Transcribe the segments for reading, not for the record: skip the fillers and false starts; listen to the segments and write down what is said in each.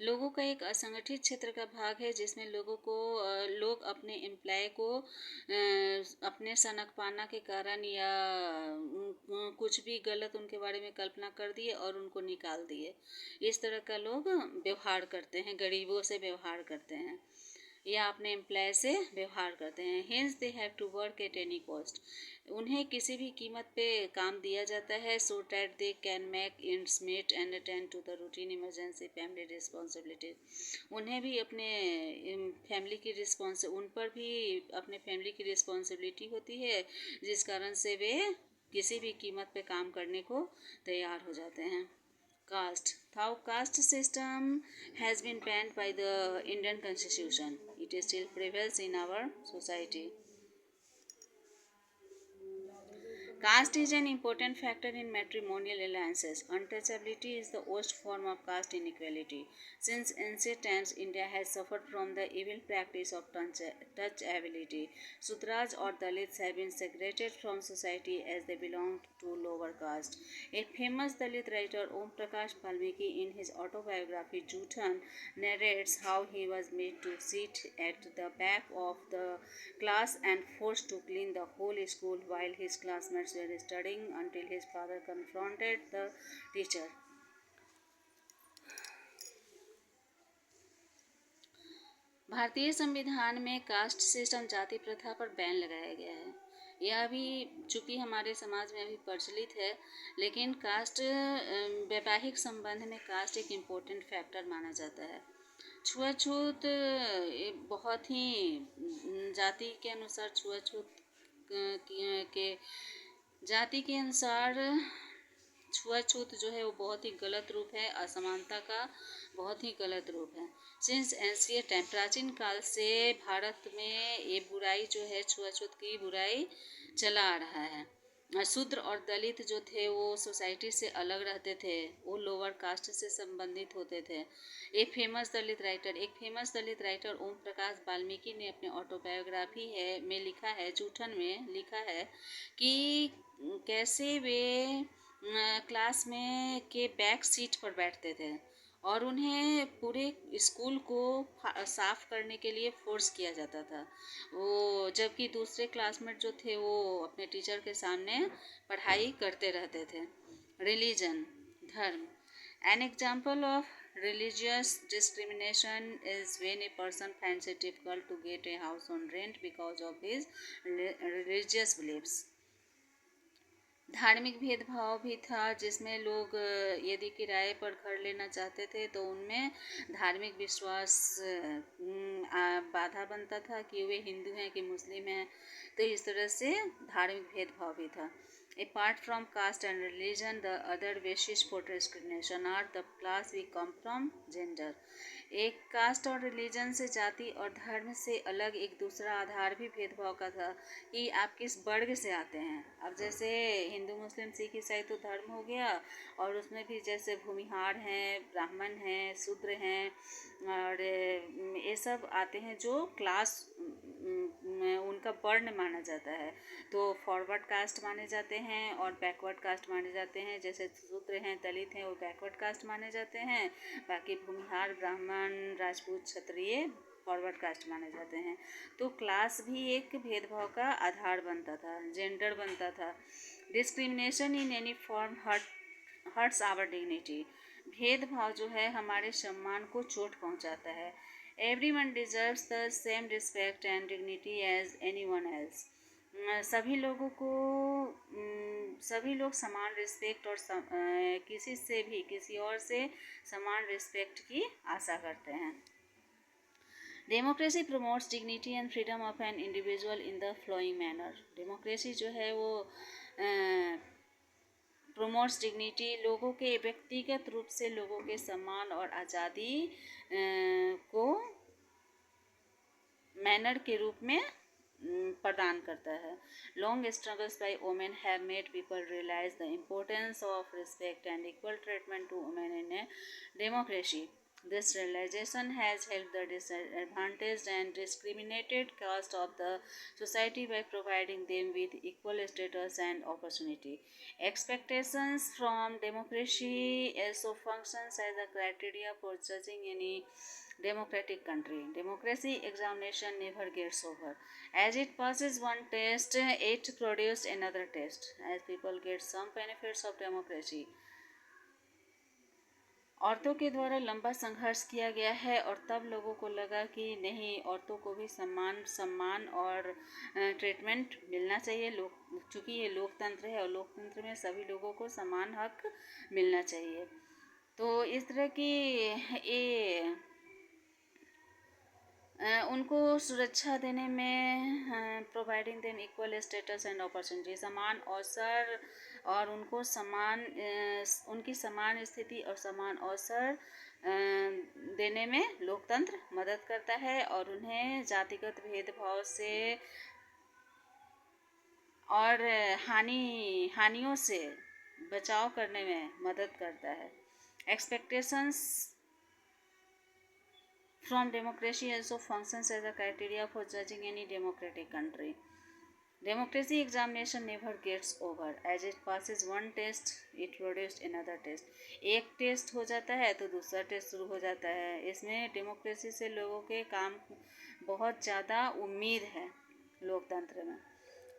लोगों का एक असंगठित क्षेत्र का भाग है जिसमें लोग अपने एम्प्लॉय को अपने सनकपाना के कारण या कुछ भी गलत उनके बारे में कल्पना कर दिए और उनको निकाल दिए। इस तरह का लोग व्यवहार करते हैं, गरीबों से व्यवहार करते हैं या अपने एम्प्लॉय से व्यवहार करते हैं। Hence they have to work at any cost. उन्हें किसी भी कीमत पे काम दिया जाता है so that they can make ends meet and attend to the routine emergency family responsibilities. उन्हें भी अपने फैमिली की रिस्पॉन्स उन पर भी अपने फैमिली की रिस्पॉन्सिबिलिटी होती है, जिस कारण से वे किसी भी कीमत पे काम करने को तैयार हो जाते हैं। Caste. How caste system has been banned by the Indian Constitution. It still prevails in our society. Caste is an important factor in matrimonial alliances. Untouchability is the worst form of caste inequality. Since ancient times, India has suffered from the evil practice of touchability. Sudras or Dalits have been segregated from society as they belonged to lower caste. A famous Dalit writer, Om Prakash Valmiki, in his autobiography Juthan, narrates how he was made to sit at the back of the class and forced to clean the whole school while his classmates were studying until his father confronted the teacher. भारतीय संविधान में caste system जाति प्रथा पर ban लगाया गया है। यह भी चूंकि हमारे समाज में अभी प्रचलित है, लेकिन कास्ट वैवाहिक संबंध में कास्ट एक इम्पोर्टेंट फैक्टर माना जाता है। छुआछूत बहुत ही जाति के अनुसार छुआछूत के जाति के अनुसार छुआछूत जो है वो बहुत ही गलत रूप है, असमानता का बहुत ही गलत रूप है। सिंस एंशियंट टाइम, प्राचीन काल से भारत में ये बुराई जो है, छुआछूत की बुराई चला आ रहा है। शूद्र और दलित जो थे वो सोसाइटी से अलग रहते थे, वो लोअर कास्ट से संबंधित होते थे। एक फेमस दलित राइटर ओम प्रकाश वाल्मीकि ने अपने ऑटोबायोग्राफी में लिखा है, जूठन में लिखा है कि कैसे वे क्लास में के बैक सीट पर बैठते थे और उन्हें पूरे स्कूल को साफ करने के लिए फोर्स किया जाता था। वो जबकि दूसरे क्लासमेट जो थे वो अपने टीचर के सामने पढ़ाई करते रहते थे। रिलीजन, धर्म। An example of religious discrimination is when a person finds it difficult to get a house on rent because of his religious beliefs. धार्मिक भेदभाव भी था, जिसमें लोग यदि किराए पर घर लेना चाहते थे तो उनमें धार्मिक विश्वास बाधा बनता था कि वे हिंदू हैं कि मुस्लिम हैं, तो इस तरह से धार्मिक भेदभाव भी था। Apart from caste and religion, the other basis for discrimination are the class we come from, gender. एक कास्ट और रिलीजन से, जाति और धर्म से अलग एक दूसरा आधार भी भेदभाव का था कि आप किस वर्ग से आते हैं। अब जैसे हिंदू मुस्लिम सिख ईसाई तो धर्म हो गया, और उसमें भी जैसे भूमिहार हैं, ब्राह्मण हैं, शूद्र हैं, और ये सब आते हैं जो क्लास उनका वर्ण माना जाता है। तो फॉरवर्ड कास्ट माने जाते हैं और बैकवर्ड कास्ट माने जाते हैं। जैसे शूद्र हैं, दलित हैं, वो बैकवर्ड कास्ट माने जाते हैं। बाकी भूमिहार, ब्राह्मण, राजपूत, क्षत्रिय फॉरवर्ड कास्ट माने जाते हैं। तो क्लास भी एक भेदभाव का आधार बनता था, जेंडर बनता था। Discrimination in any form hurts our dignity. भेदभाव जो है हमारे सम्मान को चोट पहुंचाता है। Everyone deserves the same respect and dignity as anyone else. सभी लोगों को सभी लोग समान रिस्पेक्ट और किसी और से समान रिस्पेक्ट की आशा करते हैं। Democracy promotes dignity and freedom of an individual in the flowing manner. Democracy जो है वो प्रमोट्स डिग्निटी, लोगों के व्यक्तिगत रूप से लोगों के सम्मान और आज़ादी को मैनर के रूप में प्रदान करता है। Long struggles by women have made people realise the importance of respect and equal treatment to women in a democracy. This realization has helped the disadvantaged and discriminated caste of the society by providing them with equal status and opportunity. Expectations from democracy also functions as a criteria for judging any democratic country. Democracy examination never gets over. As it passes one test, it produces another test. As people get some benefits of democracy, औरतों के द्वारा लंबा संघर्ष किया गया है और तब लोगों को लगा कि नहीं, औरतों को भी सम्मान और ट्रीटमेंट मिलना चाहिए। लोग, चूँकि ये लोकतंत्र है और लोकतंत्र में सभी लोगों को समान हक मिलना चाहिए। तो इस तरह की ये उनको सुरक्षा देने में, providing them equal status and opportunity, समान अवसर और उनको उनकी समान स्थिति और समान अवसर देने में लोकतंत्र मदद करता है और उन्हें जातिगत भेदभाव से और हानियों से बचाव करने में मदद करता है। Expectations from democracy also functions as a criteria for judging any democratic country. Democracy examination never gets over. As it passes one test, it produces another test. एक टेस्ट हो जाता है तो दूसरा टेस्ट शुरू हो जाता है। इसमें डेमोक्रेसी से लोगों के काम बहुत ज़्यादा उम्मीद है। लोकतंत्र में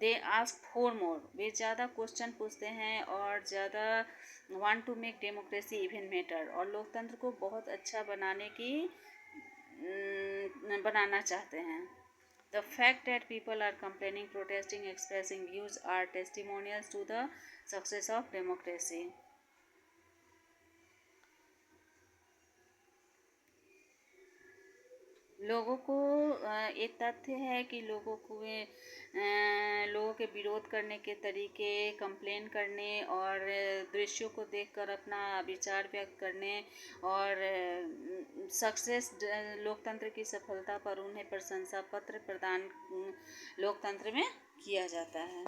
दे आस्क फॉर मोर, वे ज़्यादा क्वेश्चन पूछते हैं और ज़्यादा want to make democracy even better, और लोकतंत्र को बहुत अच्छा बनाना चाहते हैं। The fact that people are complaining, protesting, expressing views are testimonials to the success of democracy. लोगों को एक तथ्य है कि लोगों के विरोध करने के तरीके, कंप्लेन करने और दृश्यों को देखकर अपना विचार व्यक्त करने और सक्सेस, लोकतंत्र की सफलता पर उन्हें प्रशंसा पत्र प्रदान लोकतंत्र में किया जाता है।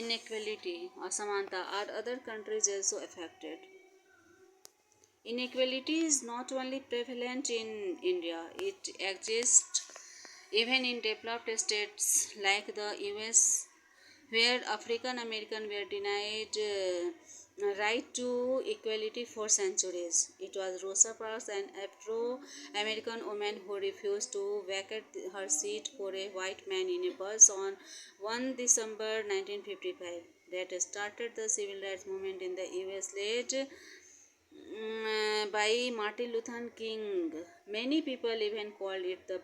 Inequality, असमानता, are other countries also affected? Inequality is not only prevalent in India, it exists even in developed states like the US, where African Americans were denied right to equality for centuries. It was Rosa Parks, an Afro-American woman who refused to vacate her seat for a white man in a bus on 1 December 1955, that started the civil rights movement in the US, led by Martin Luther King. Many people even called it the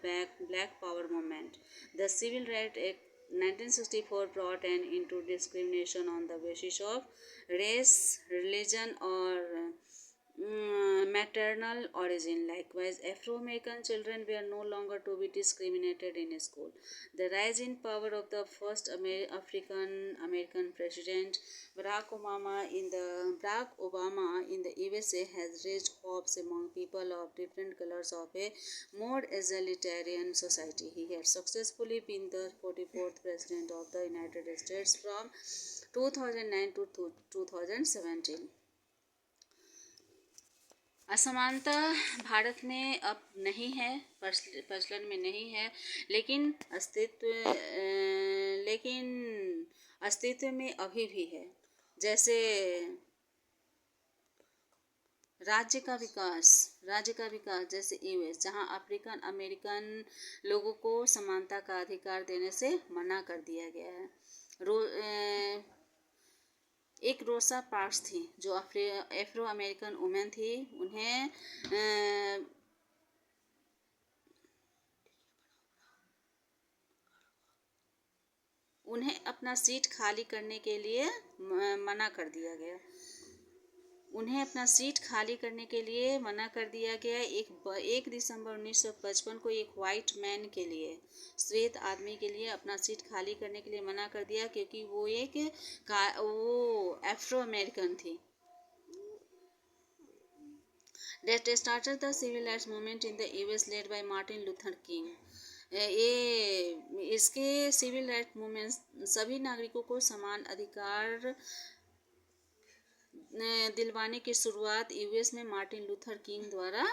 Black Power movement. The Civil Rights Act 1964 brought an end to discrimination on the basis of race, religion, or maternal origin. Likewise, Afro-American children were no longer to be discriminated in school. The rise in power of the first African American president, Barack Obama in the USA, has raised hopes among people of different colors of a more egalitarian society. He has successfully been the 44th president of the United States from 2009 to 2017. असमानता भारत में अब नहीं है, प्रचलन में नहीं है, लेकिन अस्तित्व में अभी भी है। जैसे राज्य का विकास जैसे यूएस, जहां अफ्रीकन अमेरिकन लोगों को समानता का अधिकार देने से मना कर दिया गया है। एक रोसा पार्क्स थी जो एफ्रो अमेरिकन वुमेन थी, उन्हें अपना सीट खाली करने के लिए मना कर दिया गया। एक दिसंबर 1955 को एक वाइट मैन के लिए, श्वेत आदमी के लिए अपना सीट खाली करने के लिए मना कर दिया, क्योंकि वो एफ्रो अमेरिकन थी। That started the civil rights movement in the US, led by Martin Luther King. इसके सिविल राइट मूवमेंट सभी नागरिकों को समान अधिकार दिलवाने की शुरुआत यूएस में मार्टिन लूथर किंग द्वारा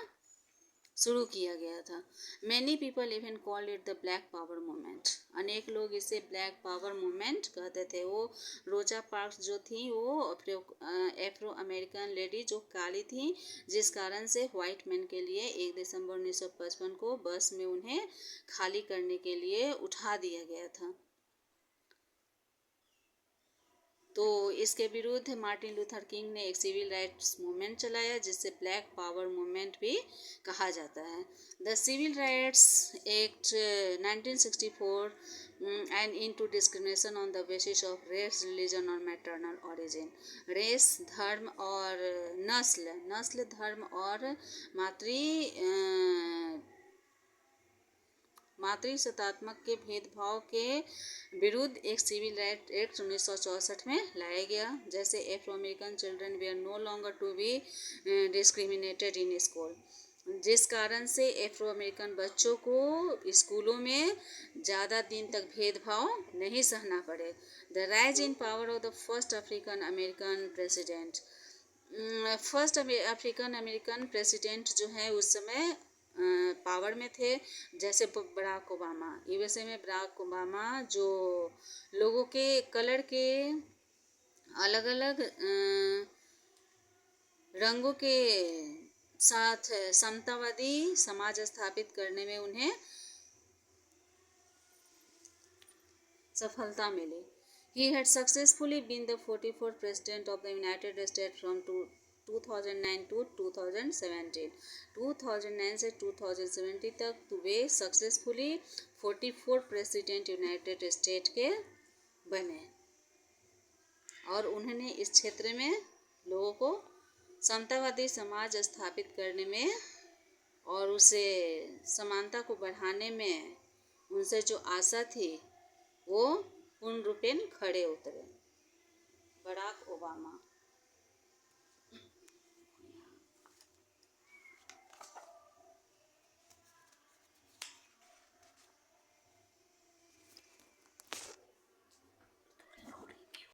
शुरू किया गया था। Many people even called it the black power movement. अनेक लोग इसे ब्लैक पावर मूवमेंट कहते थे। वो रोजा पार्क्स जो थी वो एफ्रो अमेरिकन लेडी जो काली थी, जिस कारण से व्हाइट मैन के लिए 1 दिसंबर 1955 को बस में उन्हें खाली करने के लिए उठा दिया गया था। तो इसके विरुद्ध मार्टिन लूथर किंग ने एक सिविल राइट्स मूवमेंट चलाया, जिससे ब्लैक पावर मूवमेंट भी कहा जाता है। The civil rights act 1964 and into discrimination on the basis of race, religion और मैटरनल ओरिजिन। रेस, धर्म और नस्ल, धर्म और मातृसत्तात्मक के भेदभाव के विरुद्ध एक सिविल राइट एक्ट 1964 में लाया गया। जैसे Afro American children were no longer to be discriminated in school, जिस कारण से एफ्रो अमेरिकन बच्चों को स्कूलों में ज़्यादा दिन तक भेदभाव नहीं सहना पड़े। The rise in power of the first African American president. First African American president जो है उस समय पावर में थे, जैसे बराक ओबामा। यूएसए में बराक ओबामा जो लोगों के कलर के अलग अलग रंगों के साथ समतावादी समाज स्थापित करने में उन्हें सफलता मिली। He had successfully been the 44th president of the United States from 2009 to 2017। 2009 से 2017 तक वे सक्सेसफुली 44 प्रेसिडेंट यूनाइटेड स्टेट के बने और उन्होंने इस क्षेत्र में लोगों को समतावादी समाज स्थापित करने में और उसे समानता को बढ़ाने में उनसे जो आशा थी वो पूर्ण रूपेण खड़े उतरे। Barack Obama.